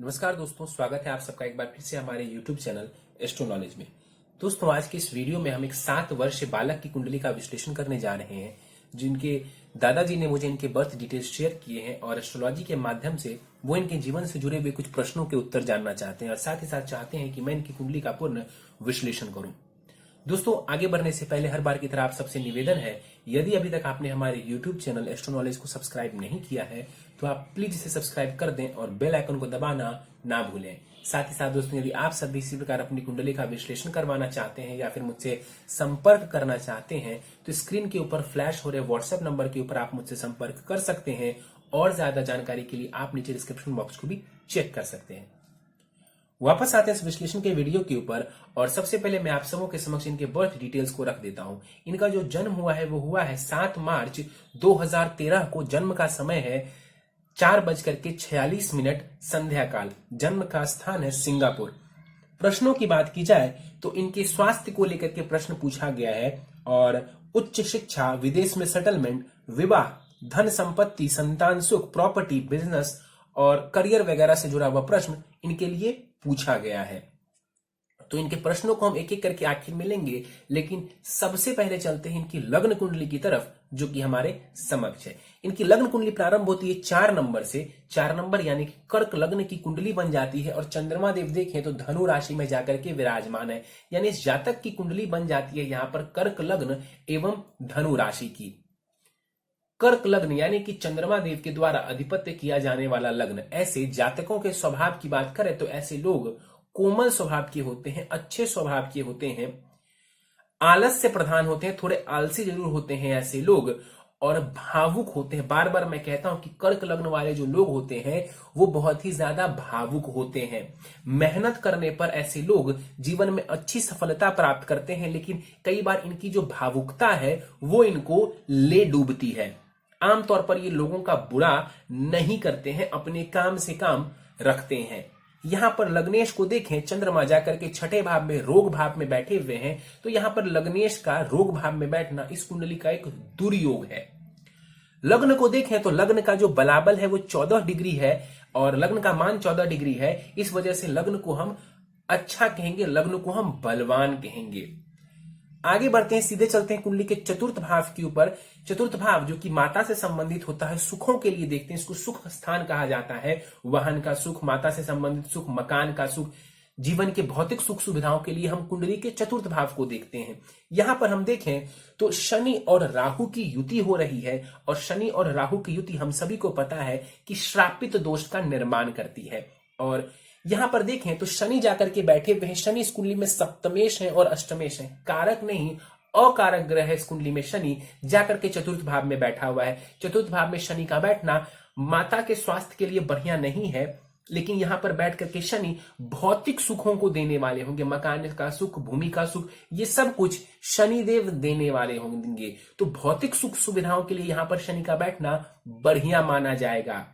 नमस्कार दोस्तों, स्वागत है आप सबका एक बार फिर से हमारे YouTube चैनल एस्ट्रो नॉलेज में। दोस्तों, आज के इस वीडियो में हम एक 7 वर्षीय बालक की कुंडली का विश्लेषण करने जा रहे हैं, जिनके दादाजी ने मुझे इनके बर्थ डिटेल्स शेयर किए हैं और एस्ट्रोलॉजी के माध्यम से वो इनके जीवन से जुड़े हुए कुछ प्रश्नों के उत्तर जानना चाहते हैं और साथ ही साथ चाहते हैं कि मैं इनकी कुंडली का पूर्ण विश्लेषण करूं। दोस्तों, आगे बढ़ने से पहले हर बार की तरह आप सबसे निवेदन है, यदि अभी तक आपने हमारे YouTube चैनल एस्ट्रो नॉलेज को सब्सक्राइब नहीं किया है तो आप प्लीज इसे सब्सक्राइब कर दें और बेल आइकन को दबाना ना भूलें। साथ ही साथ दोस्तों, यदि आप सब भी इसी प्रकार अपनी कुंडली का विश्लेषण करवाना चाहते हैं या फिर मुझसे संपर्क करना चाहते हैं तो स्क्रीन के ऊपर फ्लैश हो रहे व्हाट्सएप नंबर के ऊपर आप मुझसे संपर्क कर सकते हैं और ज्यादा जानकारी के लिए आप नीचे डिस्क्रिप्शन बॉक्स को भी चेक कर सकते हैं। वापस आते हैं इस विश्लेषण के वीडियो के ऊपर और सबसे पहले मैं आप सबों के समक्ष इनके बर्थ डिटेल्स को रख देता हूं। इनका जो जन्म हुआ है वो हुआ है 7 मार्च 2013 को। जन्म का समय है 4:46 संध्या काल। जन्म का स्थान है सिंगापुर। प्रश्नों की बात की जाए तो इनके स्वास्थ्य को लेकर के प्रश्न पूछा गया है और उच्च शिक्षा, विदेश में सेटलमेंट, विवाह, धन संपत्ति, संतान सुख, प्रॉपर्टी, बिजनेस और करियर वगैरह से जुड़ा हुआ प्रश्न इनके लिए पूछा गया है। तो इनके प्रश्नों को हम एक एक करके आखिर में लेंगे, लेकिन सबसे पहले चलते हैं इनकी लग्न कुंडली की तरफ, जो कि हमारे समक्ष है। इनकी लग्न कुंडली प्रारंभ होती है 4 नंबर से। 4 नंबर यानी कि कर्क लग्न की कुंडली बन जाती है और चंद्रमा देव देखें तो धनु राशि में जाकर के विराजमान है, यानी इस जातक की कुंडली बन जाती है यहां पर कर्क लग्न एवं धनु राशि की। कर्क लग्न यानी कि चंद्रमा देव के द्वारा अधिपत्य किया जाने वाला लग्न। ऐसे जातकों के स्वभाव की बात करें तो ऐसे लोग कोमल स्वभाव के होते हैं, अच्छे स्वभाव के होते हैं, आलस से प्रधान होते हैं, थोड़े आलसी जरूर होते हैं ऐसे लोग, और भावुक होते हैं। बार बार मैं कहता हूं कि कर्क लग्न वाले जो लोग होते हैं वो बहुत ही ज्यादा भावुक होते हैं। मेहनत करने पर ऐसे लोग जीवन में अच्छी सफलता प्राप्त करते हैं, लेकिन कई बार इनकी जो भावुकता है वो इनको ले डूबती है। आमतौर पर ये लोगों का बुरा नहीं करते हैं, अपने काम से काम रखते हैं। यहां पर लग्नेश को देखें, चंद्रमा जाकर के 6ठे भाव में रोग भाव में बैठे हुए हैं, तो यहां पर लग्नेश का रोग भाव में बैठना इस कुंडली का एक दुर्योग है। लग्न को देखें तो लग्न का जो बलाबल है वो 14 डिग्री है और लग्न का मान 14 डिग्री है। इस वजह से लग्न को हम अच्छा कहेंगे, लग्न को हम बलवान कहेंगे। आगे बढ़ते हैं, सीधे चलते हैं कुंडली के चतुर्थ भाव के ऊपर। चतुर्थ भाव जो कि माता से संबंधित होता है, सुखों के लिए देखते हैं, इसको सुख स्थान कहा जाता है। वाहन का सुख, माता से संबंधित सुख, मकान का सुख, जीवन के भौतिक सुख सुविधाओं के लिए हम कुंडली के चतुर्थ भाव को देखते हैं। यहां पर हम देखें तो शनि और राहु की युति हो रही है और शनि और राहु की युति हम सभी को पता है कि श्रापित दोष का निर्माण करती है। और यहां पर देखें तो शनि जाकर के बैठे हुए हैं। शनि इस कुंडली में सप्तमेश है और अष्टमेश है, कारक नहीं अकारक ग्रह है। इस कुंडली में शनि जाकर के चतुर्थ भाव में बैठा हुआ है। चतुर्थ भाव में शनि का बैठना माता के स्वास्थ्य के लिए बढ़िया नहीं है, लेकिन यहां पर बैठ करके शनि भौतिक सुखों को देने वाले होंगे। मकान का सुख, भूमि का सुख, ये सब कुछ शनिदेव देने वाले होंगे। तो भौतिक सुख सुविधाओं के लिए यहां पर शनि का बैठना बढ़िया माना जाएगा।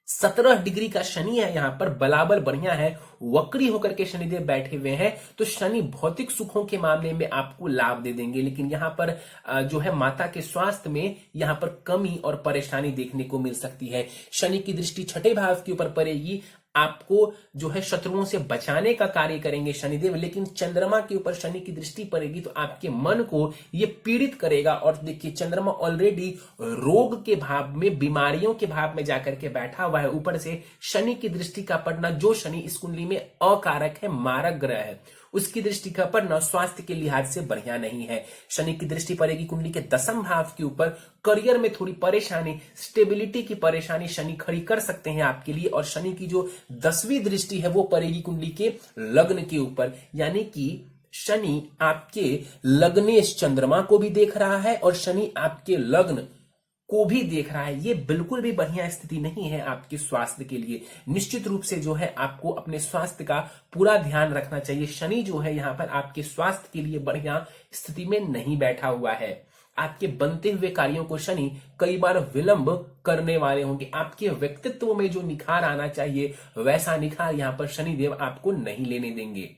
17 डिग्री का शनि है, यहां पर बलाबल बढ़िया है। वक्री होकर के शनिदेव बैठे हुए हैं, तो शनि भौतिक सुखों के मामले में आपको लाभ दे देंगे, लेकिन यहां पर जो है माता के स्वास्थ्य में यहां पर कमी और परेशानी देखने को मिल सकती है। शनि की दृष्टि 6ठे भाव के ऊपर पड़ेगी, आपको जो है शत्रुओं से बचाने का कार्य करेंगे शनिदेव, लेकिन चंद्रमा के ऊपर शनि की दृष्टि पड़ेगी तो आपके मन को ये पीड़ित करेगा। और देखिए, चंद्रमा ऑलरेडी रोग के भाव में, बीमारियों के भाव में जाकर के बैठा हुआ है। ऊपर से शनि की दृष्टि का पड़ना, जो शनि इस कुंडली में अकारक है, मारक ग्रह है, उसकी दृष्टि का पड़ना स्वास्थ्य के लिहाज से बढ़िया नहीं है। शनि की दृष्टि पड़ेगी कुंडली के 10वें भाव के ऊपर। करियर में थोड़ी परेशानी, स्टेबिलिटी की परेशानी शनि खड़ी कर सकते हैं आपके लिए। और शनि की जो 10वीं दृष्टि है वो पड़ेगी कुंडली के लग्न के ऊपर, यानी कि शनि आपके लग्नेश चंद्रमा को भी देख रहा है और शनि आपके लग्न को भी देख रहा है। ये बिल्कुल भी बढ़िया स्थिति नहीं है आपके स्वास्थ्य के लिए। निश्चित रूप से जो है आपको अपने स्वास्थ्य का पूरा ध्यान रखना चाहिए। शनि जो है यहाँ पर आपके स्वास्थ्य के लिए बढ़िया स्थिति में नहीं बैठा हुआ है। आपके बनते हुए कार्यों को शनि कई बार विलंब करने वाले होंगे। आपके व्यक्तित्व में जो निखार आना चाहिए वैसा निखार यहाँ पर शनिदेव आपको नहीं लेने देंगे।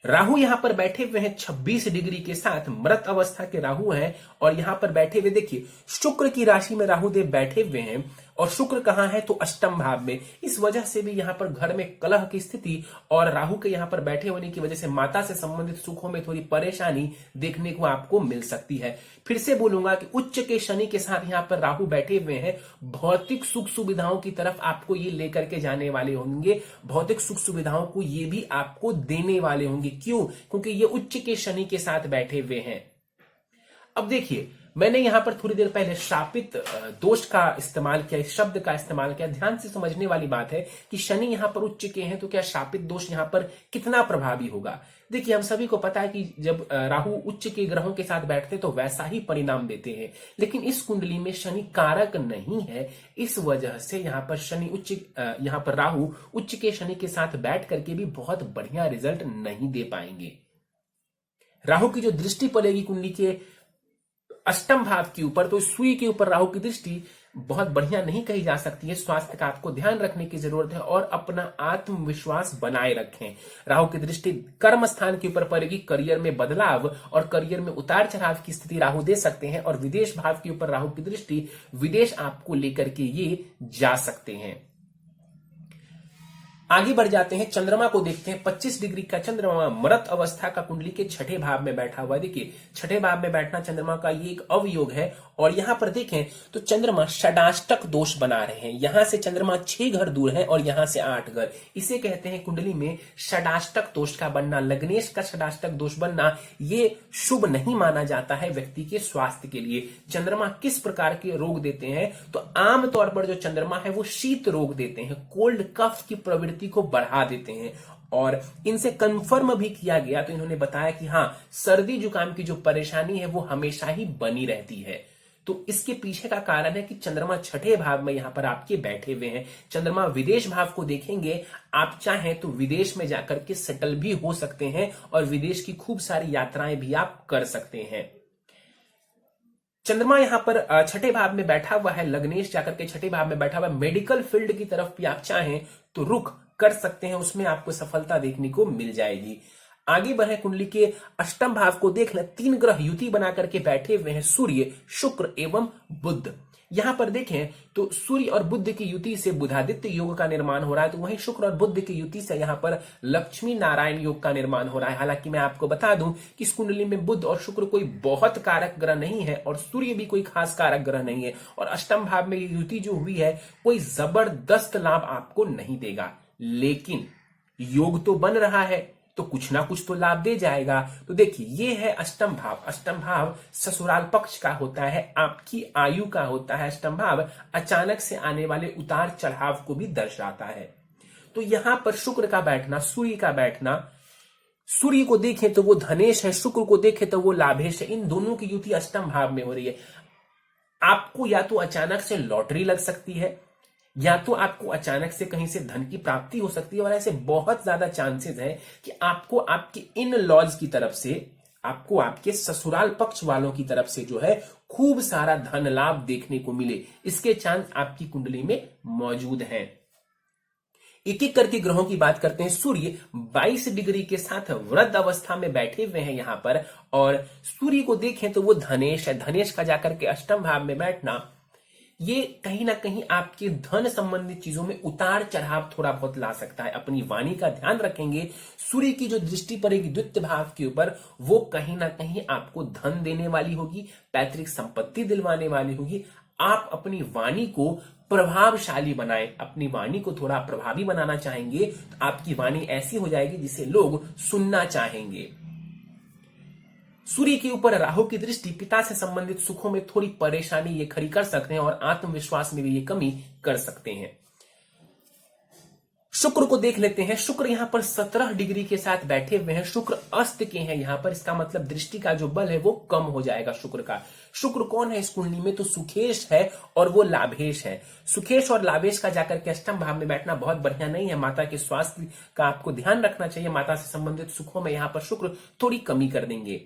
राहु यहां पर बैठे हुए हैं 26 डिग्री के साथ, मृत अवस्था के राहु हैं और यहां पर बैठे हुए देखिए शुक्र की राशि में राहु देव बैठे हुए हैं और शुक्र कहाँ है तो अष्टम भाव में। इस वजह से भी यहाँ पर घर में कलह की स्थिति और राहु के यहाँ पर बैठे होने की वजह से माता से संबंधित सुखों में थोड़ी परेशानी देखने को आपको मिल सकती है। फिर से बोलूंगा कि उच्च के शनि के साथ यहाँ पर राहु बैठे हुए हैं, भौतिक सुख सुविधाओं की तरफ आपको ये लेकर के जाने वाले होंगे, भौतिक सुख सुविधाओं को ये भी आपको देने वाले होंगे। क्यों? क्योंकि ये उच्च के शनि के साथ बैठे हुए हैं। अब देखिए, मैंने यहां पर थोड़ी देर पहले शापित दोष का इस्तेमाल किया, इस शब्द का इस्तेमाल किया। ध्यान से समझने वाली बात है कि शनि यहां पर उच्च के हैं तो क्या शापित दोष यहां पर कितना प्रभावी होगा। देखिए, हम सभी को पता है कि जब राहु उच्च के ग्रहों के साथ बैठते तो वैसा ही परिणाम देते हैं, लेकिन इस कुंडली में शनि कारक नहीं है। इस वजह से यहां पर शनि उच्च यहां पर राहु उच्च के शनि के साथ बैठ करके भी बहुत बढ़िया रिजल्ट नहीं दे पाएंगे। राहु की जो दृष्टि पड़ेगी कुंडली के अष्टम भाव के ऊपर, तो सूर्य के ऊपर राहु की दृष्टि बहुत बढ़िया नहीं कही जा सकती है। स्वास्थ्य का आपको ध्यान रखने की जरूरत है और अपना आत्मविश्वास बनाए रखें। राहु की दृष्टि कर्म स्थान के ऊपर पड़ेगी, करियर में बदलाव और करियर में उतार चढ़ाव की स्थिति राहु दे सकते हैं। और विदेश भाव के ऊपर राहु की दृष्टि, विदेश आपको लेकर के ये जा सकते हैं। आगे बढ़ जाते हैं, चंद्रमा को देखते हैं। 25 डिग्री का चंद्रमा मृत अवस्था का कुंडली के छठे भाव में बैठा हुआ है। देखिए, छठे भाव में बैठना चंद्रमा का ये एक अवयोग है। और यहां पर देखें तो चंद्रमा षडाष्टक दोष बना रहे हैं। यहां से चंद्रमा 6 घर दूर है और यहां से 8 घर। इसे कहते हैं कुंडली में षडाष्टक दोष का बनना, लग्नेश का षडाष्टक दोष बनना। ये शुभ नहीं माना जाता है व्यक्ति के स्वास्थ्य के लिए। चंद्रमा किस प्रकार के रोग देते हैं तो आमतौर पर जो चंद्रमा है वो शीत रोग देते हैं, कोल्ड कफ की प्रवृत्ति को बढ़ा देते हैं। और इनसे कंफर्म भी किया गया तो इन्होंने बताया कि हाँ, सर्दी जुकाम की जो परेशानी है वो हमेशा ही बनी रहती है। तो इसके पीछे का कारण है कि चंद्रमा छठे भाव में यहां पर आपके बैठे हुए हैं। चंद्रमा विदेश भाव को देखेंगे, आप चाहें तो विदेश में जाकर के सेटल भी हो सकते हैं और विदेश की खूब सारी यात्राएं भी आप कर सकते हैं। चंद्रमा यहां पर छठे भाव में बैठा हुआ है, लग्नेश जाकर के छठे भाव में बैठा हुआ है। मेडिकल फील्ड की तरफ भी आप चाहें तो रुख कर सकते हैं, उसमें आपको सफलता देखने को मिल जाएगी। आगे बढ़े, कुंडली के अष्टम भाव को देख लें। 3 ग्रह युति बना करके बैठे हुए हैं, सूर्य, शुक्र एवं बुध। यहां पर देखें तो सूर्य और बुध की युति से बुधादित्य योग का निर्माण हो रहा है, तो वहीं शुक्र और बुध की युति से यहां पर लक्ष्मी नारायण योग का निर्माण हो रहा है। हालांकि मैं आपको बता दूं कि इस कुंडली में बुध और शुक्र कोई बहुत कारक ग्रह नहीं है और सूर्य भी कोई खास कारक ग्रह नहीं है। और अष्टम भाव में युति जो हुई है कोई जबरदस्त लाभ आपको नहीं देगा, लेकिन योग तो बन रहा है तो कुछ ना कुछ तो लाभ दे जाएगा। तो देखिए, ये है अष्टम भाव। अष्टम भाव ससुराल पक्ष का होता है, आपकी आयु का होता है। अष्टम भाव अचानक से आने वाले उतार चढ़ाव को भी दर्शाता है। तो यहां पर शुक्र का बैठना, सूर्य का बैठना, सूर्य को देखें तो वो धनेश है, शुक्र को देखें तो वो लाभेश है। इन दोनों की युति अष्टम भाव में हो रही है। आपको या तो अचानक से लॉटरी लग सकती है, या तो आपको अचानक से कहीं से धन की प्राप्ति हो सकती है। और ऐसे बहुत ज्यादा चांसेस हैं कि आपको आपके इन लॉज की तरफ से, आपको आपके ससुराल पक्ष वालों की तरफ से जो है खूब सारा धन लाभ देखने को मिले। इसके चांस आपकी कुंडली में मौजूद हैं। एक एक करके ग्रहों की बात करते हैं। सूर्य 22 डिग्री के साथ वृद्ध अवस्था में बैठे हुए हैं यहां पर। और सूर्य को देखें तो वो धनेश है, धनेश का जाकर के अष्टम भाव में बैठना ये कहीं ना कहीं आपके धन संबंधित चीजों में उतार चढ़ाव थोड़ा बहुत ला सकता है। अपनी वाणी का ध्यान रखेंगे। सूर्य की जो दृष्टि पड़ेगी द्वितीय भाव के ऊपर, वो कहीं ना कहीं आपको धन देने वाली होगी, पैतृक संपत्ति दिलवाने वाली होगी। आप अपनी वाणी को प्रभावशाली बनाएं, अपनी वाणी को थोड़ा प्रभावी बनाना चाहेंगे तो आपकी वाणी ऐसी हो जाएगी जिसे लोग सुनना चाहेंगे। सूर्य के ऊपर राहु की दृष्टि पिता से संबंधित सुखों में थोड़ी परेशानी ये खड़ी कर सकते हैं और आत्मविश्वास में भी ये कमी कर सकते हैं। शुक्र को देख लेते हैं। शुक्र यहां पर 17 डिग्री के साथ बैठे हुए हैं। शुक्र अस्त के हैं यहां पर, इसका मतलब दृष्टि का जो बल है वो कम हो जाएगा शुक्र का। शुक्र कौन है इस कुंडली में तो सुखेश है और वो लाभेश है। सुखेश और लाभेश का जाकर के अष्टम भाव में बैठना बहुत बढ़िया नहीं है। माता के स्वास्थ्य का आपको ध्यान रखना चाहिए। माता से संबंधित सुखों में यहां पर शुक्र थोड़ी कमी कर देंगे।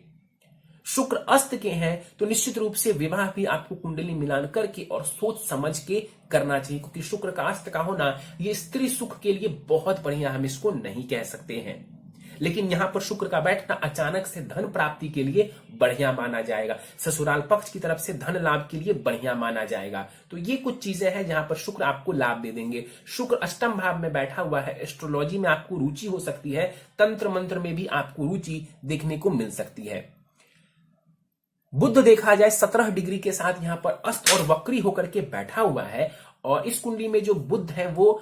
शुक्र अस्त के हैं तो निश्चित रूप से विवाह भी आपको कुंडली मिलान करके और सोच समझ के करना चाहिए, क्योंकि शुक्र का अस्त का होना ये स्त्री सुख के लिए बहुत बढ़िया, हम इसको नहीं कह सकते हैं। लेकिन यहां पर शुक्र का बैठना अचानक से धन प्राप्ति के लिए बढ़िया माना जाएगा, ससुराल पक्ष की तरफ से धन लाभ के लिए बढ़िया माना जाएगा। तो ये कुछ चीजें हैं जहां पर शुक्र आपको लाभ दे देंगे। शुक्र अष्टम भाव में बैठा हुआ है, एस्ट्रोलॉजी में आपको रुचि हो सकती है, तंत्र मंत्र में भी आपको रुचि देखने को मिल सकती है। बुध देखा जाए 17 डिग्री के साथ यहां पर अस्त और वक्री होकर के बैठा हुआ है, और इस कुंडली में जो बुध है वो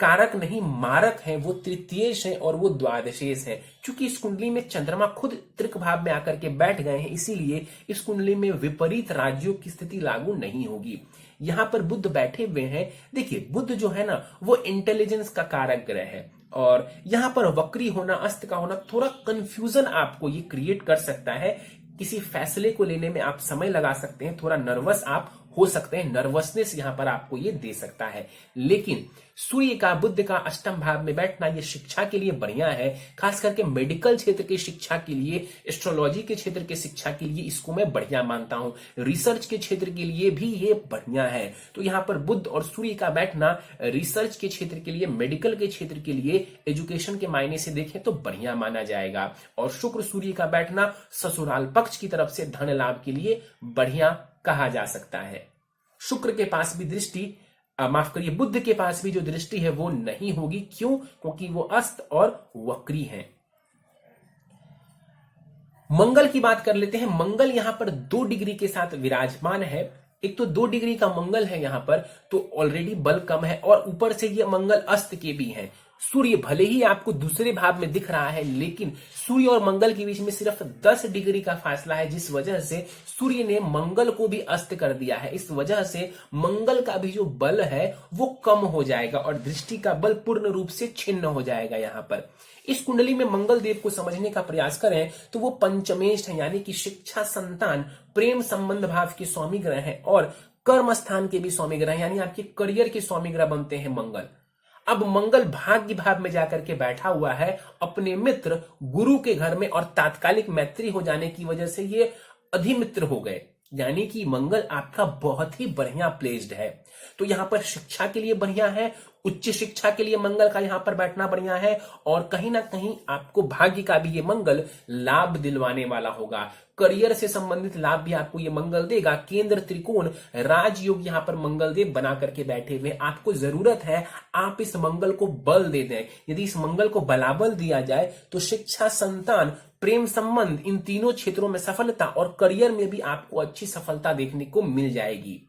कारक नहीं मारक है, वो तृतीयेश है और वो द्वादशेश है। क्योंकि इस कुंडली में चंद्रमा खुद त्रिक भाव में आकर के बैठ गए हैं, इसीलिए इस कुंडली में विपरीत राज्यों की स्थिति लागू नहीं होगी। यहां पर बुध बैठे हुए हैं। देखिए बुध जो है ना वो इंटेलिजेंस का कारक ग्रह है, और यहां पर वक्री होना, अस्त का होना थोड़ा कंफ्यूजन आपको ये क्रिएट कर सकता है। किसी फैसले को लेने में आप समय लगा सकते हैं, थोड़ा नर्वस आप हो सकते हैं, नर्वसनेस यहां पर आपको ये दे सकता है। लेकिन सूर्य का बुध का अष्टम भाव में बैठना ये शिक्षा के लिए बढ़िया है, खास करके मेडिकल क्षेत्र की शिक्षा के लिए, एस्ट्रोलॉजी के क्षेत्र की शिक्षा के लिए इसको मैं बढ़िया मानता हूं। रिसर्च के क्षेत्र के लिए भी ये बढ़िया है। तो यहां पर बुध और सूर्य का बैठना रिसर्च के क्षेत्र के लिए, मेडिकल के क्षेत्र के लिए, एजुकेशन के मायने से देखें तो बढ़िया माना जाएगा। और शुक्र सूर्य का बैठना ससुराल पक्ष की तरफ से धन लाभ के लिए बढ़िया कहा जा सकता है। शुक्र के पास भी दृष्टि, माफ करिए, बुध के पास भी जो दृष्टि है वो नहीं होगी। क्यों? क्योंकि वो अस्त और वक्री है। मंगल की बात कर लेते हैं। मंगल यहां पर 2 डिग्री के साथ विराजमान है। एक तो 2 डिग्री का मंगल है यहां पर, तो ऑलरेडी बल कम है, और ऊपर से ये मंगल अस्त के भी हैं। सूर्य भले ही आपको दूसरे भाव में दिख रहा है, लेकिन सूर्य और मंगल के बीच में सिर्फ 10 डिग्री का फासला है, जिस वजह से सूर्य ने मंगल को भी अस्त कर दिया है। इस वजह से मंगल का भी जो बल है वो कम हो जाएगा, और दृष्टि का बल पूर्ण रूप से छिन्न हो जाएगा। यहां पर इस कुंडली में मंगल देव को समझने का प्रयास करें तो वो पंचमेश है, यानी कि शिक्षा, संतान, प्रेम संबंध भाव के स्वामी ग्रह हैं, और कर्म स्थान के भी स्वामी ग्रह, यानी आपके करियर के स्वामी ग्रह बनते हैं मंगल। अब मंगल भाग्य भाव में जाकर के बैठा हुआ है अपने मित्र गुरु के घर में, और तात्कालिक मैत्री हो जाने की वजह से ये अधिमित्र हो गए, यानी कि मंगल आपका बहुत ही बढ़िया प्लेस्ड है। तो यहां पर शिक्षा के लिए बढ़िया है, उच्च शिक्षा के लिए मंगल का यहां पर बैठना बढ़िया है, और कहीं ना कहीं आपको भाग्य का भी ये मंगल लाभ दिलवाने वाला होगा। करियर से संबंधित लाभ भी आपको ये मंगल देगा। केंद्र त्रिकोण राजयोग यहां पर मंगल देव बना करके बैठे हुए। आपको जरूरत है आप इस मंगल को बल दे दें। यदि इस मंगल को बलाबल दिया जाए तो शिक्षा, संतान, प्रेम संबंध, इन तीनों क्षेत्रों में सफलता, और करियर में भी आपको अच्छी सफलता देखने को मिल जाएगी।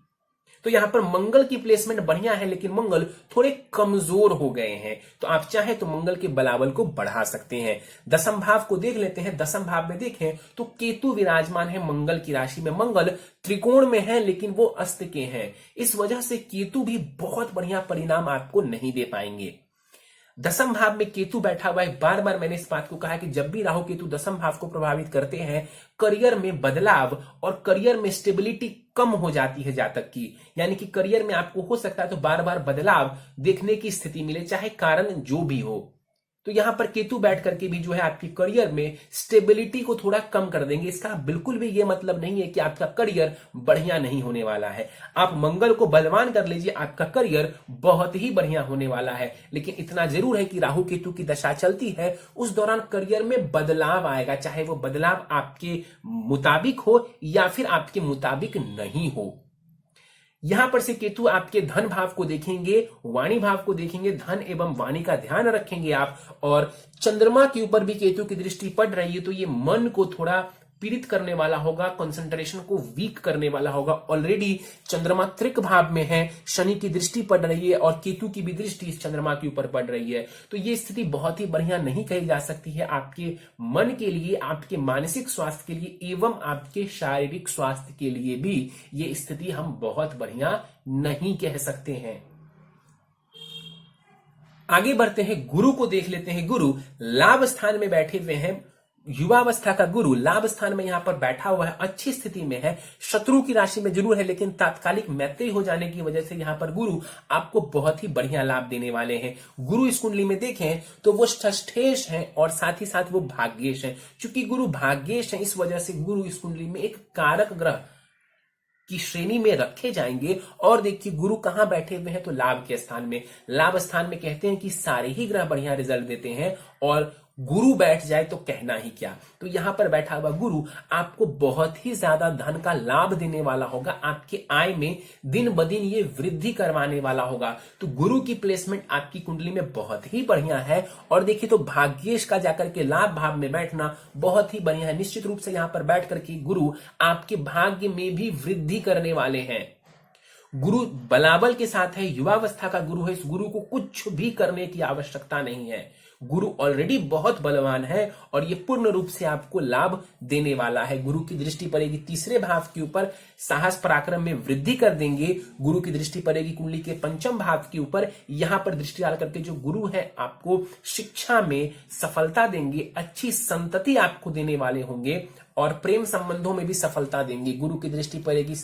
तो यहां पर मंगल की प्लेसमेंट बढ़िया है, लेकिन मंगल थोड़े कमजोर हो गए हैं। तो आप चाहे तो मंगल के बलाबल को बढ़ा सकते हैं। दसम भाव को देख लेते हैं। दसम भाव में देखें तो केतु विराजमान है मंगल की राशि में। मंगल त्रिकोण में है, लेकिन वो अस्त के हैं। इस वजह से केतु भी बहुत बढ़िया परिणाम आपको नहीं दे पाएंगे। दसम भाव में केतु बैठा हुआ है। बार बार मैंने इस बात को कहा कि जब भी राहु केतु दसम भाव को प्रभावित करते हैं, करियर में बदलाव और करियर में स्टेबिलिटी कम हो जाती है जातक की। यानी कि करियर में आपको हो सकता है तो बार बार बदलाव देखने की स्थिति मिले, चाहे कारण जो भी हो। तो यहां पर केतु बैठ करके भी जो है आपकी करियर में स्टेबिलिटी को थोड़ा कम कर देंगे। इसका बिल्कुल भी ये मतलब नहीं है कि आपका करियर बढ़िया नहीं होने वाला है। आप मंगल को बलवान कर लीजिए, आपका करियर बहुत ही बढ़िया होने वाला है। लेकिन इतना जरूर है कि राहु केतु की दशा चलती है, उस दौरान करियर में बदलाव आएगा, चाहे वो बदलाव आपके मुताबिक हो या फिर आपके मुताबिक नहीं हो। यहां पर से केतु आपके धन भाव को देखेंगे, वाणी भाव को देखेंगे, धन एवं वाणी का ध्यान रखेंगे आप। और चंद्रमा के ऊपर भी केतु की दृष्टि पड़ रही है, तो ये मन को थोड़ा पीड़ित करने वाला होगा, कंसंट्रेशन को वीक करने वाला होगा। ऑलरेडी चंद्रमा त्रिक भाव में है, शनि की दृष्टि पड़ रही है और केतु की भी दृष्टि इस चंद्रमा के ऊपर पड़ रही है। तो ये स्थिति बहुत ही बढ़िया नहीं कही जा सकती है आपके मन के लिए, आपके मानसिक स्वास्थ्य के लिए एवं आपके शारीरिक स्वास्थ्य के लिए भी ये स्थिति हम बहुत बढ़िया नहीं कह सकते हैं। आगे बढ़ते हैं, गुरु को देख लेते हैं। गुरु लाभ स्थान में बैठे हुए हैं। युवावस्था का गुरु लाभ स्थान में यहां पर बैठा हुआ है, अच्छी स्थिति में है, शत्रु की राशि में जरूर है, लेकिन तात्कालिक मैत्री हो जाने की वजह से यहां पर गुरु आपको बहुत ही बढ़िया लाभ देने वाले हैं। गुरु इस कुंडली में देखें तो वो षष्ठेश है और साथ ही साथ वो भाग्येश है। चूंकि गुरु भाग्येश है, इस वजह से गुरु इस कुंडली में एक कारक ग्रह की श्रेणी में रखे जाएंगे। और देखिए गुरु कहां बैठे हुए हैं, तो लाभ के स्थान में। लाभ स्थान में कहते हैं कि सारे ही ग्रह बढ़िया रिजल्ट देते हैं, और गुरु बैठ जाए तो कहना ही क्या। तो यहां पर बैठा हुआ गुरु आपको बहुत ही ज्यादा धन का लाभ देने वाला होगा, आपके आय में दिन ब दिन ये वृद्धि करवाने वाला होगा। तो गुरु की प्लेसमेंट आपकी कुंडली में बहुत ही बढ़िया है। और देखिए तो भाग्येश का जाकर के लाभ भाव में बैठना बहुत ही बढ़िया है। निश्चित रूप से यहां पर बैठ करके गुरु आपके भाग्य में भी वृद्धि करने वाले हैं। गुरु बलाबल के साथ है, युवावस्था का गुरु है। इस गुरु को कुछ भी करने की आवश्यकता नहीं है। गुरु ऑलरेडी बहुत बलवान है और ये पूर्ण रूप से आपको लाभ देने वाला है। गुरु की दृष्टि पड़ेगी तीसरे भाव के ऊपर, साहस पराक्रम में वृद्धि कर देंगे। गुरु की दृष्टि पड़ेगी कुंडली के पंचम भाव के ऊपर। यहां पर दृष्टि डाल करके जो गुरु है आपको शिक्षा में सफलता देंगे, अच्छी संतति आपको देने वाले होंगे और प्रेम संबंधों में भी सफलता देंगे। गुरु की दृष्टि पड़ेगी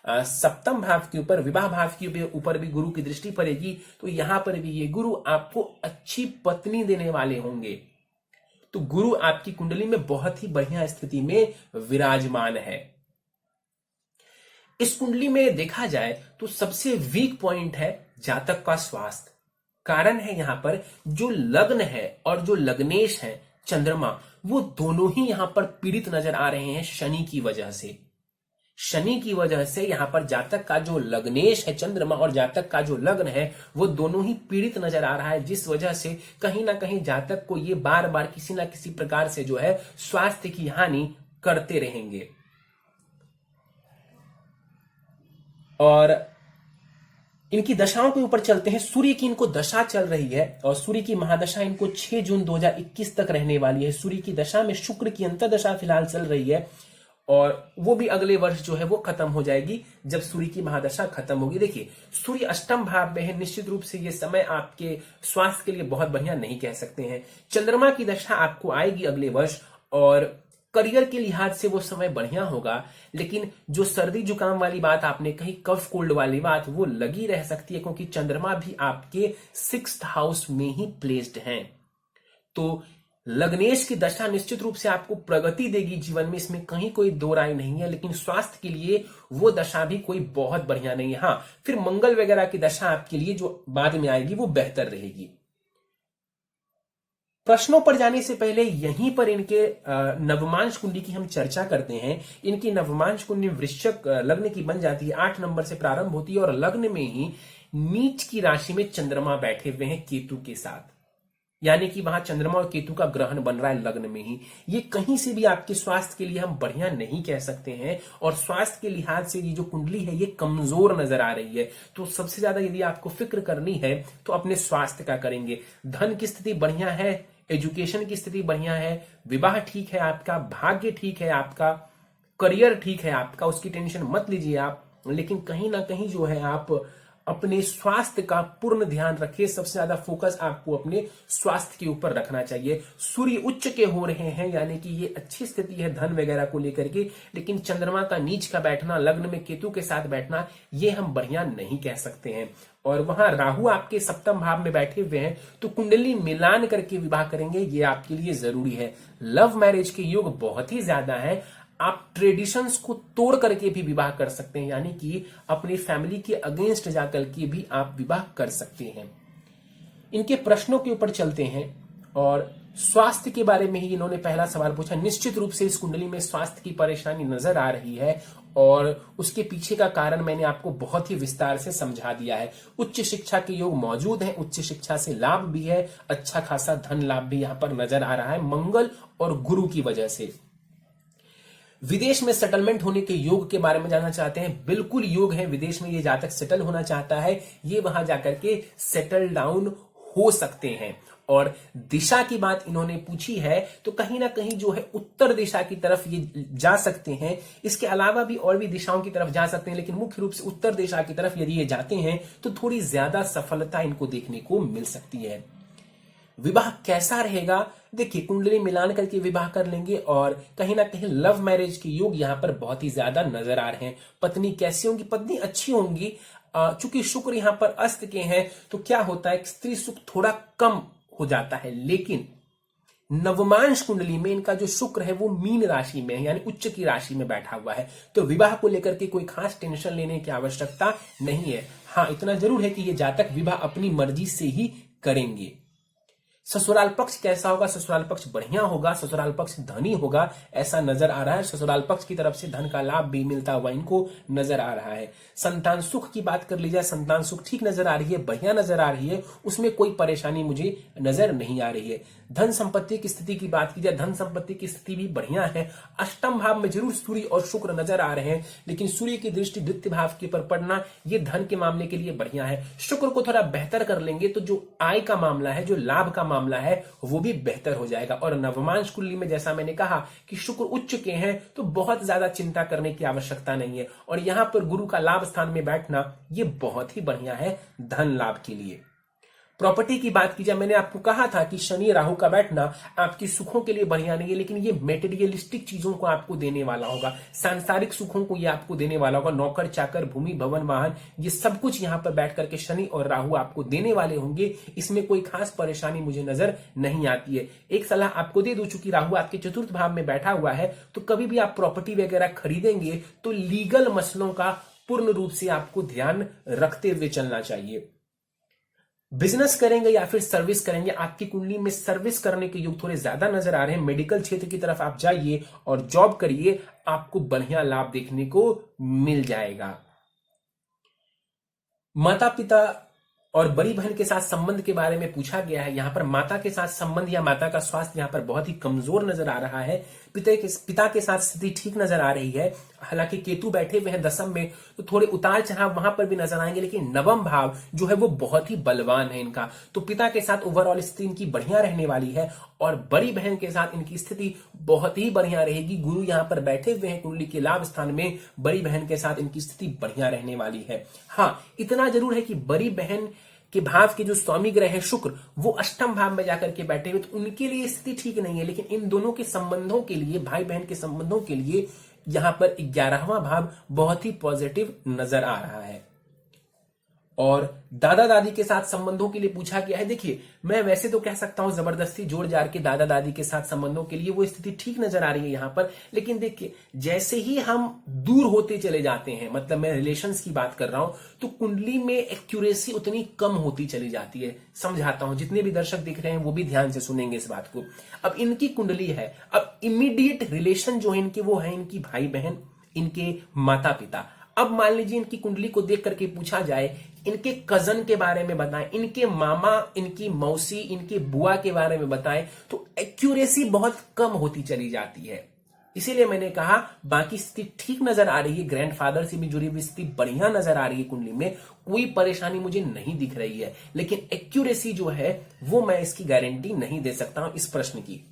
सप्तम भाव के ऊपर, विवाह भाव के ऊपर भी गुरु की दृष्टि पड़ेगी। तो यहां पर भी ये गुरु आपको अच्छी पत्नी देने वाले होंगे। तो गुरु आपकी कुंडली में बहुत ही बढ़िया स्थिति में विराजमान है। इस कुंडली में देखा जाए तो सबसे वीक पॉइंट है जातक का स्वास्थ्य। कारण है यहां पर जो लग्न है और जो लग्नेश है चंद्रमा, वो दोनों ही यहां पर पीड़ित नजर आ रहे हैं शनि की वजह से। शनि की वजह से यहां पर जातक का जो लग्नेश है चंद्रमा और जातक का जो लग्न है वो दोनों ही पीड़ित नजर आ रहा है, जिस वजह से कहीं ना कहीं जातक को ये बार बार किसी ना किसी प्रकार से जो है स्वास्थ्य की हानि करते रहेंगे। और इनकी दशाओं के ऊपर चलते हैं। सूर्य की इनको दशा चल रही है और सूर्य की महादशा इनको 6 जून 2021 तक रहने वाली है। सूर्य की दशा में शुक्र की अंतर्दशा फिलहाल चल रही है और वो भी अगले वर्ष जो है वो खत्म हो जाएगी जब सूर्य की महादशा खत्म होगी। देखिए सूर्य अष्टम भाव में है, निश्चित रूप से ये समय आपके स्वास्थ्य के लिए बहुत बढ़िया नहीं कह सकते हैं। चंद्रमा की दशा आपको आएगी अगले वर्ष और करियर के लिहाज से वो समय बढ़िया होगा, लेकिन जो सर्दी जुकाम वाली बात आपने कही, कफ कोल्ड वाली बात, वो लगी रह सकती है क्योंकि चंद्रमा भी आपके 6th हाउस में ही प्लेस्ड हैं। तो लग्नेश की दशा निश्चित रूप से आपको प्रगति देगी जीवन में, इसमें कहीं कोई दो राय नहीं है, लेकिन स्वास्थ्य के लिए वो दशा भी कोई बहुत बढ़िया नहीं है। हाँ, फिर मंगल वगैरह की दशा आपके लिए जो बाद में आएगी वो बेहतर रहेगी। प्रश्नों पर जाने से पहले यहीं पर इनके नवमांश कुंडली की हम चर्चा करते हैं। इनकी नवमांश कुंडली वृश्चिक लग्न की बन जाती है, 8 नंबर से प्रारंभ होती है और लग्न में ही नीच की राशि में चंद्रमा बैठे हुए हैं केतु के साथ, यानी कि वहां चंद्रमा और केतु का ग्रहण बन रहा है लग्न में ही। ये कहीं से भी आपके स्वास्थ्य के लिए हम बढ़िया नहीं कह सकते हैं और स्वास्थ्य के लिहाज से ये जो कुंडली है ये कमजोर नजर आ रही है। तो सबसे ज्यादा यदि आपको फिक्र करनी है तो अपने स्वास्थ्य का करेंगे। धन की स्थिति बढ़िया है, एजुकेशन की स्थिति बढ़िया है, विवाह ठीक है आपका, भाग्य ठीक है आपका, करियर ठीक है आपका, उसकी टेंशन मत लीजिए आप। लेकिन कहीं ना कहीं जो है आप अपने स्वास्थ्य का पूर्ण ध्यान रखिए। सबसे ज्यादा फोकस आपको अपने स्वास्थ्य के ऊपर रखना चाहिए। सूर्य उच्च के हो रहे हैं, यानी कि ये अच्छी स्थिति है धन वगैरह को लेकर के, लेकिन चंद्रमा का नीच का बैठना, लग्न में केतु के साथ बैठना, ये हम बढ़िया नहीं कह सकते हैं। और वहां राहु आपके सप्तम भाव में बैठे हुए हैं, तो कुंडली मिलान करके विवाह करेंगे, ये आपके लिए जरूरी है। लव मैरिज के योग बहुत ही ज्यादा है। आप ट्रेडिशंस को तोड़ करके भी विवाह कर सकते हैं, यानी कि अपनी फैमिली के अगेंस्ट जाकर के भी आप विवाह कर सकते हैं। इनके प्रश्नों के ऊपर चलते हैं और स्वास्थ्य के बारे में ही इन्होंने पहला सवाल पूछा। निश्चित रूप से इस कुंडली में स्वास्थ्य की परेशानी नजर आ रही है और उसके पीछे का कारण मैंने आपको बहुत ही विस्तार से समझा दिया है। उच्च शिक्षा के योग मौजूद हैं, उच्च शिक्षा से लाभ भी है, अच्छा खासा धन लाभ भी यहां पर नजर आ रहा है मंगल और गुरु की वजह से। विदेश में सेटलमेंट होने के योग के बारे में जानना चाहते हैं, बिल्कुल योग है। विदेश में ये जातक सेटल होना चाहता है, ये वहां जाकर के सेटल डाउन हो सकते हैं। और दिशा की बात इन्होंने पूछी है, तो कहीं ना कहीं जो है उत्तर दिशा की तरफ ये जा सकते हैं। इसके अलावा भी और भी दिशाओं की तरफ जा सकते हैं, लेकिन मुख्य रूप से उत्तर दिशा की तरफ यदि ये जाते हैं तो थोड़ी ज्यादा सफलता इनको देखने को मिल सकती है। विवाह कैसा रहेगा, देखिए कुंडली मिलान करके विवाह कर लेंगे और कहीं ना कहीं लव मैरिज के योग यहां पर बहुत ही ज्यादा नजर आ रहे हैं। पत्नी कैसी होंगी, पत्नी अच्छी होंगी। चूंकि शुक्र यहां पर अस्त के हैं तो क्या होता है, स्त्री सुख थोड़ा कम हो जाता है, लेकिन नवमांश कुंडली में इनका जो शुक्र है वो मीन राशि में है, यानी उच्च की राशि में बैठा हुआ है। तो विवाह को लेकर के कोई खास टेंशन लेने की आवश्यकता नहीं है। हाँ, इतना जरूर है कि ये जातक विवाह अपनी मर्जी से ही करेंगे। ससुराल पक्ष कैसा होगा? ससुराल पक्ष बढ़िया होगा, ससुराल पक्ष धनी होगा, ऐसा नजर आ रहा है। ससुराल पक्ष की तरफ से धन का लाभ भी मिलता हुआ इनको नजर आ रहा है। संतान सुख की बात कर ली जाए, संतान सुख ठीक नजर आ रही है, बढ़िया नजर आ रही है, उसमें कोई परेशानी मुझे नजर नहीं आ रही है। धन संपत्ति की स्थिति की बात की जाए, धन संपत्ति की स्थिति भी बढ़िया है। अष्टम भाव में जरूर सूर्य और शुक्र नजर आ रहे हैं, लेकिन सूर्य की दृष्टि द्वितीय भाव के ऊपर पड़ना ये धन के मामले के लिए बढ़िया है। शुक्र को थोड़ा बेहतर कर लेंगे तो जो आय का मामला है, जो लाभ का मामला है, वो भी बेहतर हो जाएगा। और नवमांश कुंडली में जैसा मैंने कहा कि शुक्र उच्च के हैं, तो बहुत ज्यादा चिंता करने की आवश्यकता नहीं है। और यहां पर गुरु का लाभ स्थान में बैठना ये बहुत ही बढ़िया है धन लाभ के लिए। प्रॉपर्टी की बात की जाए, मैंने आपको कहा था कि शनि राहु का बैठना आपकी सुखों के लिए बढ़िया नहीं है, लेकिन ये मेटेरियलिस्टिक चीजों को आपको देने वाला होगा, सांसारिक सुखों को ये आपको देने वाला होगा। नौकर चाकर, भूमि भवन वाहन, ये सब कुछ यहां पर बैठ करके शनि और राहु आपको देने वाले होंगे। इसमें कोई खास परेशानी मुझे नजर नहीं आती है। एक सलाह आपको दे दूं, चूंकि राहु आपके चतुर्थ भाव में बैठा हुआ है, तो कभी भी आप प्रॉपर्टी वगैरह खरीदेंगे तो लीगल मसलों का पूर्ण रूप से आपको ध्यान रखते हुए चलना चाहिए। बिजनेस करेंगे या फिर सर्विस करेंगे, आपकी कुंडली में सर्विस करने के योग थोड़े ज्यादा नजर आ रहे हैं। मेडिकल क्षेत्र की तरफ आप जाइए और जॉब करिए, आपको बढ़िया लाभ देखने को मिल जाएगा। माता पिता और बड़ी बहन के साथ संबंध के बारे में पूछा गया है। यहां पर माता के साथ संबंध या माता का स्वास्थ्य यहां पर बहुत ही कमजोर नजर आ रहा है। पिता के साथ स्थिति ठीक नजर आ रही है। हालांकि केतु बैठे हुए हैं दशम में, तो थोड़े उतार चढ़ाव वहां पर भी नजर आएंगे, लेकिन नवम भाव जो है वो बहुत ही बलवान है इनका। तो पिता के साथ ओवरऑल स्थिति इनकी बढ़िया रहने वाली है और बड़ी बहन के साथ इनकी स्थिति बहुत ही बढ़िया रहेगी। गुरु यहां पर बैठे हुए हैं कुंडली के लाभ स्थान में, बड़ी बहन के साथ इनकी स्थिति बढ़िया रहने वाली है। हाँ, इतना जरूर है कि बड़ी बहन के भाव के जो स्वामी ग्रह है शुक्र, वो अष्टम भाव में जाकर के बैठे हुए, तो उनके लिए स्थिति ठीक नहीं है। लेकिन इन दोनों के संबंधों के लिए, भाई बहन के संबंधों के लिए यहां पर 11वां भाव बहुत ही पॉजिटिव नजर आ रहा है। और दादा दादी के साथ संबंधों के लिए पूछा गया है। देखिए, मैं वैसे तो कह सकता हूं जबरदस्ती जोड़ जाड़ के दादा दादी के साथ संबंधों के लिए वो स्थिति ठीक नजर आ रही है यहां पर, लेकिन देखिए जैसे ही हम दूर होते चले जाते हैं, मतलब मैं रिलेशंस की बात कर रहा हूं, तो कुंडली में एक्यूरेसी उतनी कम होती चली जाती है। समझाता हूं, जितने भी दर्शक दिख रहे हैं वो भी ध्यान से सुनेंगे इस बात को। अब इनकी कुंडली है, अब इमीडिएट रिलेशन जो है इनके, वो है इनकी भाई बहन, इनके माता पिता। अब मान लीजिए इनकी कुंडली को देख करके पूछा जाए, इनके कजन के बारे में बताएं, इनके मामा, इनकी मौसी, इनके बुआ के बारे में बताएं, तो एक्यूरेसी बहुत कम होती चली जाती है। इसीलिए मैंने कहा बाकी स्थिति ठीक नजर आ रही है, ग्रैंडफादर से भी जुड़ी हुई स्थिति बढ़िया नजर आ रही है कुंडली में, कोई परेशानी मुझे नहीं दिख रही है। लेकिन एक्यूरेसी जो है वो मैं इसकी गारंटी नहीं दे सकता हूं इस प्रश्न की।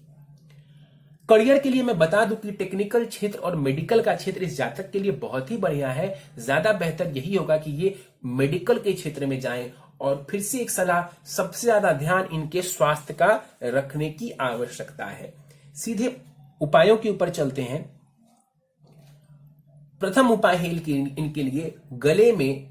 करियर के लिए मैं बता दूं कि टेक्निकल क्षेत्र और मेडिकल का क्षेत्र इस जातक के लिए बहुत ही बढ़िया है। ज्यादा बेहतर यही होगा कि ये मेडिकल के क्षेत्र में जाएं। और फिर से एक सलाह, सबसे ज्यादा ध्यान इनके स्वास्थ्य का रखने की आवश्यकता है। सीधे उपायों के ऊपर चलते हैं। प्रथम उपाय है इनके लिए, गले में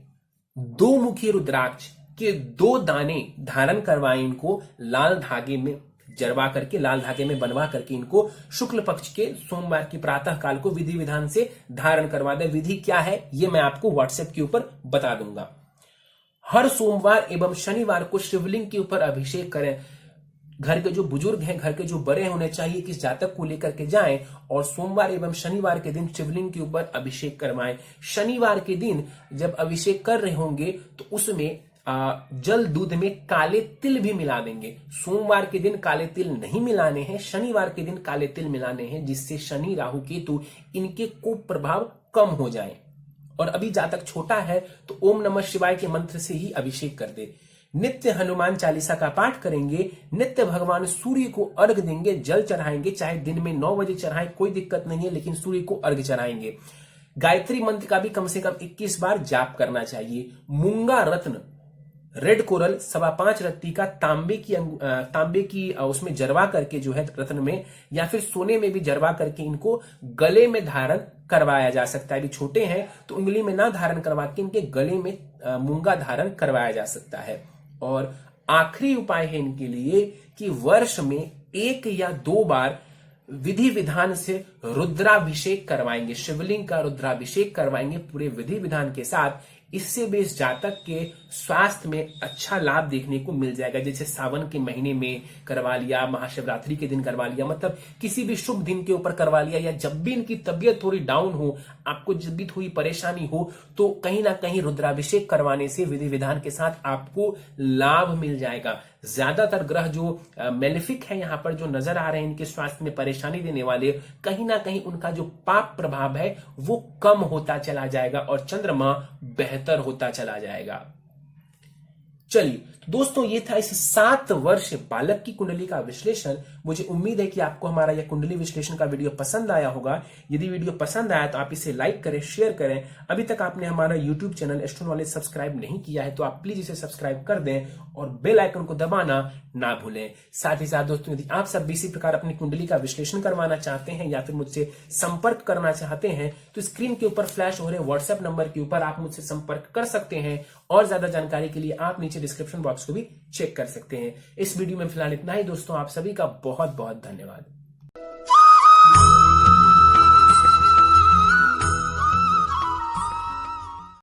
2 मुखी रुद्राक्ष के 2 दाने धारण करवाएं इनको, लाल धागे में जरवा करके, लाल धागे में बनवा करके इनको शुक्ल पक्ष के सोमवार की प्रातः काल को विधि विधान से धारण करवा दे। विधि क्या है ये मैं आपको व्हाट्सएप के ऊपर बता दूंगा। हर सोमवार एवं शनिवार को शिवलिंग के ऊपर अभिषेक करें। घर के जो बुजुर्ग हैं, घर के जो बड़े होने चाहिए, किस जातक को लेकर के जाएं और सोमवार एवं शनिवार के दिन शिवलिंग के ऊपर अभिषेक करवाएं। शनिवार के दिन जब अभिषेक कर रहे होंगे तो उसमें जल दूध में काले तिल भी मिला देंगे। सोमवार के दिन काले तिल नहीं मिलाने हैं, शनिवार के दिन काले तिल मिलाने हैं, जिससे शनि राहु केतु इनके कुप्रभाव कम हो जाएं। और अभी जातक छोटा है तो ओम नमः शिवाय के मंत्र से ही अभिषेक कर दे। नित्य हनुमान चालीसा का पाठ करेंगे, नित्य भगवान सूर्य को अर्घ देंगे, जल चढ़ाएंगे, चाहे दिन में 9 बजे चढ़ाएं कोई दिक्कत नहीं है, लेकिन सूर्य को अर्घ चढ़ाएंगे। गायत्री मंत्र का भी कम से कम 21 बार जाप करना चाहिए। मूंगा रत्न रेड कोरल 5.25 रत्ती का तांबे की उसमें जरवा करके जो है रत्न में, या फिर सोने में भी जरवा करके इनको गले में धारण करवाया जा सकता है। अभी छोटे हैं तो उंगली में ना धारण करवा के इनके गले में मूंगा धारण करवाया जा सकता है। और आखिरी उपाय है इनके लिए कि वर्ष में 1 या 2 बार विधि विधान से रुद्राभिषेक करवाएंगे, शिवलिंग का रुद्राभिषेक करवाएंगे पूरे विधि विधान के साथ। इससे भी इस जातक के स्वास्थ्य में अच्छा लाभ देखने को मिल जाएगा। जैसे सावन के महीने में करवा लिया, महाशिवरात्रि के दिन करवा लिया, मतलब किसी भी शुभ दिन के ऊपर करवा लिया, या जब भी इनकी तबीयत थोड़ी डाउन हो, आपको जब भी थोड़ी परेशानी हो, तो कहीं ना कहीं रुद्राभिषेक करवाने से विधि विधान के साथ आपको लाभ मिल जाएगा। ज्यादातर ग्रह जो मेलेफिक है यहाँ पर जो नजर आ रहे हैं इनके स्वास्थ्य में परेशानी देने वाले, कहीं ना कहीं उनका जो पाप प्रभाव है वो कम होता चला जाएगा और चंद्रमा बेहतर होता चला जाएगा। चलिए दोस्तों, ये था इस 7 वर्ष बालक की कुंडली का विश्लेषण। मुझे उम्मीद है कि आपको हमारा यह कुंडली विश्लेषण का वीडियो पसंद आया होगा। यदि वीडियो पसंद आया तो आप इसे लाइक करें, शेयर करें। अभी तक आपने हमारा YouTube channel astro knowledge subscribe नहीं किया है तो आप प्लीज इसे सब्सक्राइब कर दें और बेल आइकन को दबाना ना भूलें। साथ ही साथ दोस्तों, यदि आप सब भी इसी प्रकार अपनी कुंडली का विश्लेषण करवाना चाहते हैं या फिर मुझसे संपर्क करना चाहते हैं तो स्क्रीन के ऊपर फ्लैश हो रहे व्हाट्सएप नंबर के ऊपर आप मुझसे संपर्क कर सकते हैं। और ज्यादा जानकारी के लिए आप नीचे डिस्क्रिप्शन बॉक्स को भी चेक कर सकते हैं। इस वीडियो में फिलहाल इतना ही दोस्तों, आप सभी का बहुत बहुत धन्यवाद।